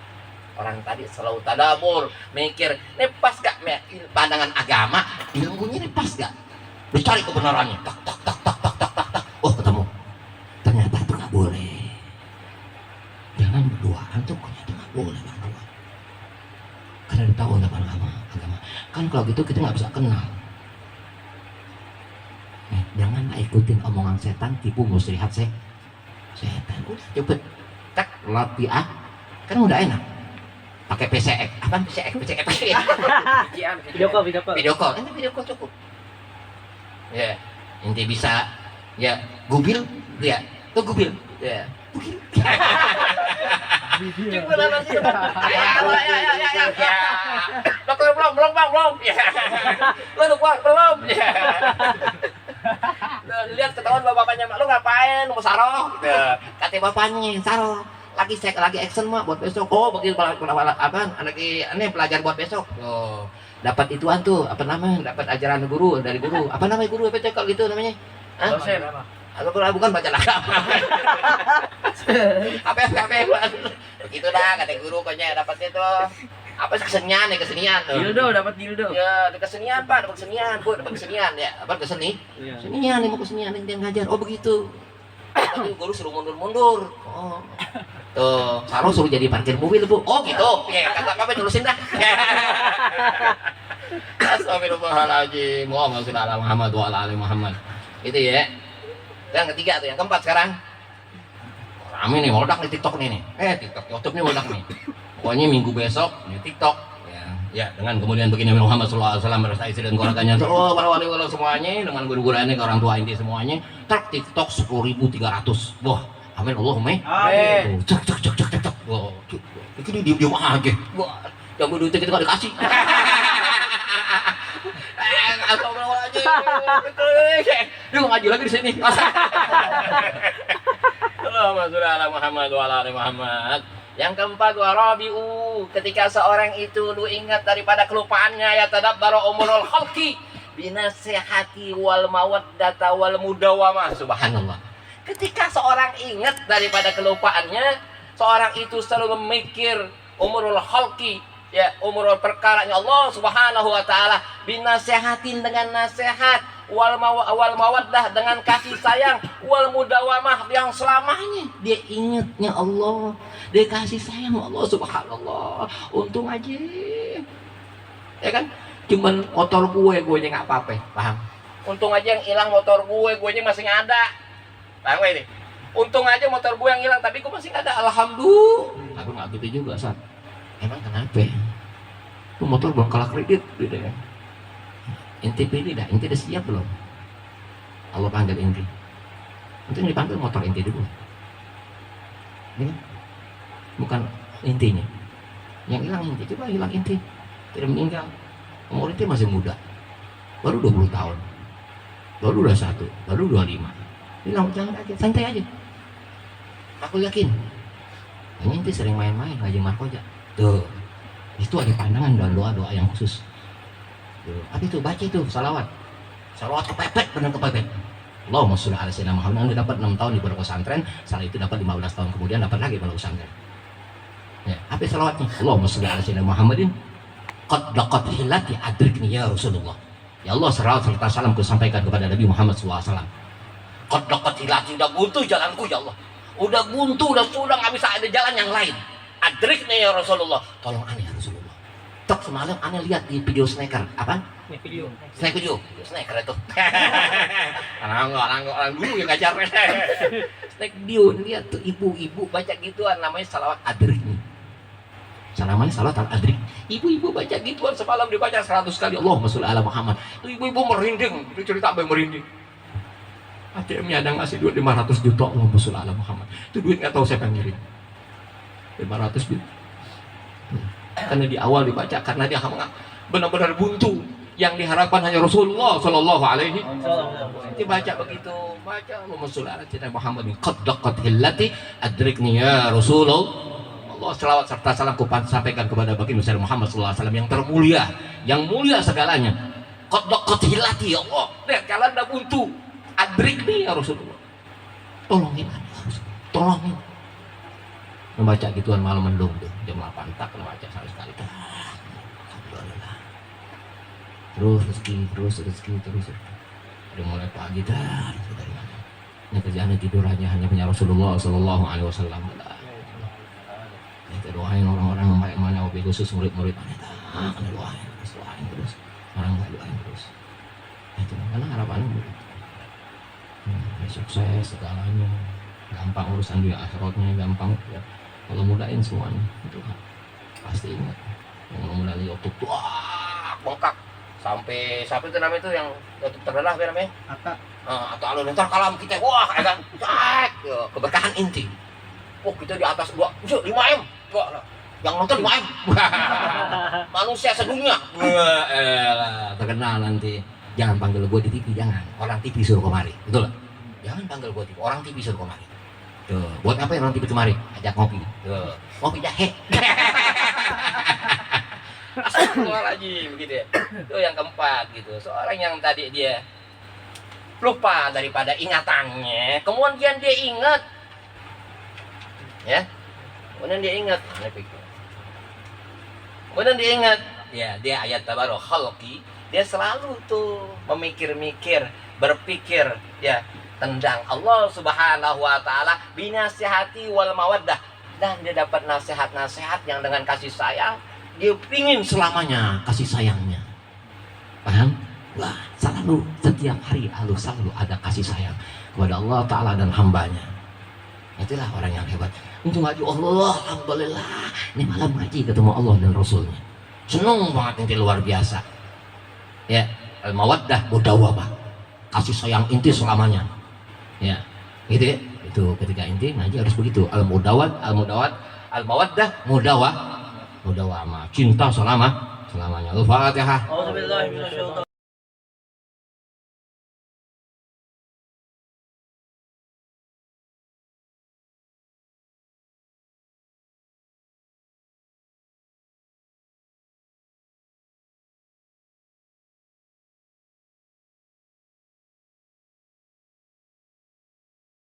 Orang tadi selalu tadabbur, mikir, ini pas gak pandangan agama, ilmunya ini pas gak? Dicari kebenarannya. Tak. Oh, ketemu. Ternyata itu gak boleh. Jangan berduaan tuh, ternyata gak boleh berdua. Karena dia tahu tentang agama. Kan kalau gitu kita nggak bisa kenal. Jangan ikutin omongan setan, tipu muslihat setan. Udah cepet, tak latih kan udah enak. Pakai PCX, apa PCX? Video call. Ini video call cukup. Ya, inti bisa ya gubil, ya, tuh gubil, ya. Belum. Ya. Lihat ketahuan bapaknya, lu ngapain? Mau saroh? Gitu. Kata bapaknya, saroh. Lagi action mah buat besok. Oh, begitu apa? Aneh pelajar buat besok. Oh, dapat ituan tuh, apa namanya? Dapat ajaran guru dari guru. Apa namanya guru? Apa kalau gitu namanya? Dosen. Atau bukan baca agama. Apa begitu dah kata guru kayaknya dapatnya tuh apa kesenian tuh. Dildo dapat dildo. Ya, kesenian Pak, dapat kesenian, Bu, dapat kesenian ya. Apa keseni? Iya. Kesenian, mau kesenian yang ngajar. Oh, begitu. Tapi guru suruh mundur. Oh. Tuh, Saro suruh jadi parkir mobil, Bu. Oh, gitu. Ya, kata apa tulisin dah. Astagfirullahaladzim. Allahumma sholli ala Muhammad wa ala ali Muhammad. Itu ya. Yang ketiga tuh, yang keempat sekarang. Rame nih, meledak nih TikTok nih. TikTok, YouTube nih meledak nih. Pokoknya minggu besok nih TikTok. Ya, dengan kemudian begini Muhammad sallallahu alaihi wasallam bersama istri dan keluarganya. Oh, para wali semuanya dengan guru-guruannya ke orang tua inti semuanya. TikTok 10.300. Wah, amin Allahumma. Amin. Cek. Wah, ini diam aja. Wah, yang duit kita enggak dikasih. Astagfirullahaladzim. Dia mau ngaji lagi di sini. Allahumma sholli ala Muhammad wa ala ali Muhammad. Yang keempat, warabi'u, ketika seorang itu lu ingat daripada kelupaannya, ya tadabbaru umurul khalqi binasihati wal mawaddata wal mudawamah. Subhanallah. Ketika seorang ingat daripada kelupaannya, seorang itu selalu memikir umurul khalqi, ya umur perkaranya Allah Subhanahu wa taala, binasehatin dengan nasihat, wal mawaddah dengan kasih sayang, wal mudawamah yang selamanya dia ingatnya Allah, dia kasih sayang Allah. Subhanallah, untung aja ya kan, cuman motor gue nggak apa-apa, paham? Untung aja yang hilang motor gue masih ada, paham gak ini? Untung aja motor gue yang hilang, tapi gue masih ada, alhamdulillah. Aku nggak gitu juga, Sat. Emang kenapa? Itu motor belum kalah kredit, gitu ya. Inti pilih dah, inti udah siap belum? Allah panggil inti. Itu dipanggil motor inti dulu. Ini bukan intinya. Yang hilang inti, coba hilang inti. Tidak meninggal. Umur inti masih muda. Baru 20 tahun. Baru 21, baru 25. Hilang, jangan kaget, santai aja. Aku yakin ini inti sering main-main ngaji markoja. Tuh, itu ada pandangan dan doa-doa yang khusus. Tuh, apa itu? Baca itu salawat kepepet, benar kepepet. Allahumma sholli ala sayyidina Muhammad. Anda dapat 6 tahun di pondok pesantren, setelah itu dapat 15 tahun kemudian dapat lagi pondok pesantren. Ya, apa salawatnya? Allahumma sholli ala sayyidina Muhammadin qad laqad hilati adrikni ya Rasulullah. Ya Allah, salawat serta salam ku sampaikan kepada Nabi Muhammad SAW. Qad laqad hilati, udah buntu jalanku ya Allah. Udah buntu, udah nggak bisa ada jalan yang lain. Adrikni ya Rasulullah, tolong aneh ya Rasulullah. Tok semalam aneh lihat di video snacker, apa? Video snacker itu. orang dulu yang ngajar. Snack video, lihat tuh ibu-ibu baca gituan, namanya salawat adrikni. Namanya salawat adrik. Ibu-ibu baca gituan semalam dibaca 100 kali. Allahumma sholli ala Muhammad. Ibu-ibu merinding, itu cerita sampai merinding. ATM-nya ada ngasih duit 500 juta, Allahumma sholli ala Muhammad. Itu duit nggak tahu siapa yang ngirim. 500 juta. Karena di awal dibaca, karena dia benar-benar buntu. Yang diharapkan hanya Rasulullah Shallallahu Alaihi Wasallam. Dibaca begitu, baca Allahumma sholli ala sayyidina Muhammad. Qad laqad hillati adrikni ya Rasulullah. Allah, selawat serta salam ku sampaikan kepada baginda Nabi Muhammad sallallahu alaihi wasallam yang termulia, yang mulia segalanya. Qad laqad hillati ya Allah. Lihat kalian udah buntu. Adrikni ya Rasulullah. Tolongin ya Rasulullah. Tolongin. Membaca gituan malam mendung tuh, jam 8 tak membaca sekali. Alhamdulillah. Terus rezeki. Udah mulai pagi dah. Dari mana? Ini kerjaannya tidur hanya punya Rasulullah sallallahu alaihi wasallam. Kita doain orang-orang yang baik mana, wabil khusus murid-murid mana, kena doain terus. Orang nggak doain terus. Itu karena harapannya begitu. Sukses segalanya, gampang urusan dia akhiratnya gampang ya. Kalau mudahin semuanya itu kan pasti ingat. Yang mudahin YouTube tuh bengkak sampai siapa itu namanya itu yang YouTube terbelah apa namanya? Atau alun ntar kalam kita kan keberkahan inti. Kita di atas 5M. Yang nonton 5M. Manusia sedunia. Terkenal nanti. Jangan panggil gue di TV, jangan. Orang TV suruh kemari, betul? Jangan panggil gue TV, orang TV suruh kemari. Tuh, buat apa ya orang TV kemari? Ajak ngopi. Tuh, ngopi jahe. Astagfirullahaladzim, begitu ya. Itu yang keempat gitu. Seorang yang tadi dia lupa daripada ingatannya, kemudian dia ingat, ya. Kemudian dia ingat, ya dia ayat tabarok khalqi. Dia selalu tuh memikir-mikir, berpikir ya tentang Allah Subhanahu wa taala, binasihati wal mawaddah, dan dia dapat nasihat-nasihat yang dengan kasih sayang, dia pingin selamanya kasih sayangnya. Paham? Wah, selalu setiap hari selalu ada kasih sayang kepada Allah taala dan hambanya. Itulah orang yang hebat. Untuk ngaji Allah, alhamdulillah. Ini malam ngaji ketemu Allah dan Rasulnya. Senang banget, ini luar biasa. Ya, al-mawaddah mudawwamah. Kasih sayang inti selamanya. Ya, gitu ya. Itu ketika inti ngaji harus begitu. Al-mawaddah mudawwamah. Cinta selamanya. Al-Fatihah.